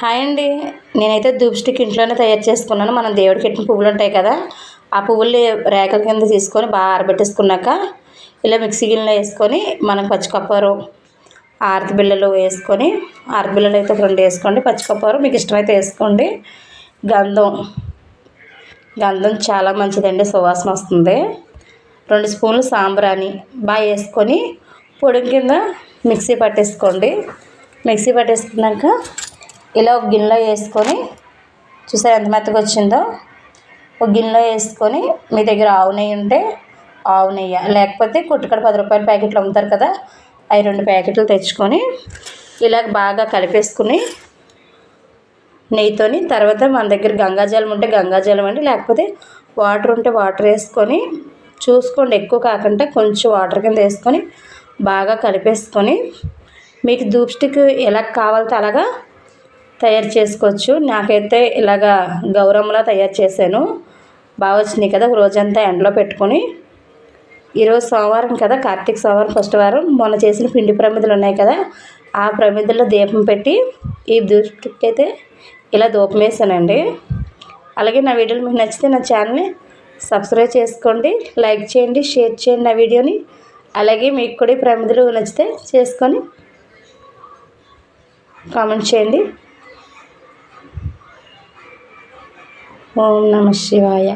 Hi అండి. నేనైతే dhoop stick ఇంట్లోనే తయారు చేసుకున్నాను. మనం దేవుడికి పెట్టిన పువ్వులు ఉంటాయి కదా, ఆ పువ్వుల్ని రేకల కింద తీసుకొని బాగా ఆరబెట్టేసుకున్నాక ఇలా మిక్సీ గిన్నెలో వేసుకొని మనం పచ్చికప్పూరం, ఆరతి బిళ్ళలు వేసుకొని, ఆరతి బిళ్ళలు అయితే 2 వేసుకోండి, పచ్చికప్పూరం మీకు ఇష్టమైతే వేసుకోండి. గంధం గంధం చాలా మంచిదండి, సువాసన వస్తుంది. 2 స్పూన్లు సాంబ్రాణి బాగా వేసుకొని పొడి కింద మిక్సీ పట్టేసుకోండి. మిక్సీ పట్టేసుకున్నాక ఇలా ఒక గిన్నెలో వేసుకొని, చూసారు ఎంత మెత్తగా వచ్చిందో. ఒక గిన్నెలో వేసుకొని మీ దగ్గర ఆవు నెయ్యి ఉంటే ఆవు నెయ్యి, లేకపోతే కొట్టుకడ 10 రూపాయల ప్యాకెట్లు అమ్ముతారు కదా, అవి 2 ప్యాకెట్లు తెచ్చుకొని ఇలా బాగా కలిపేసుకుని నెయ్యితోని, తర్వాత మన దగ్గర గంగాజలం ఉంటే గంగాజలం అండి, లేకపోతే వాటర్ ఉంటే వాటర్ వేసుకొని చూసుకోండి, ఎక్కువ కాకుండా కొంచెం వాటర్ కింద వేసుకొని బాగా కలిపేసుకొని మీకు ధూప్ స్టిక్ ఎలా కావాలితే అలాగా తయారు చేసుకోవచ్చు. నాకైతే ఇలాగా గౌరమ్మలా తయారు చేశాను, బాగా వచ్చినాయి కదా. రోజంతా ఎండలో పెట్టుకొని, ఈరోజు సోమవారం కదా, కార్తీక సోమవారం ఫస్ట్ వారం, మొన్న చేసిన పిండి ప్రమిదలు ఉన్నాయి కదా, ఆ ప్రమిదల్లో దీపం పెట్టి ఈ ధూప్ స్టిక్ అయితే ఇలా ధూపం వేసానండి. అలాగే నా వీడియోలు మీకు నచ్చితే నా ఛానల్ని సబ్స్క్రైబ్ చేసుకోండి, లైక్ చేయండి, షేర్ చేయండి నా వీడియోని. అలాగే మీకు కూడా ఈ ప్రమిదలు నచ్చితే చేసుకొని కామెంట్ చేయండి. ఓం నమః శివాయ.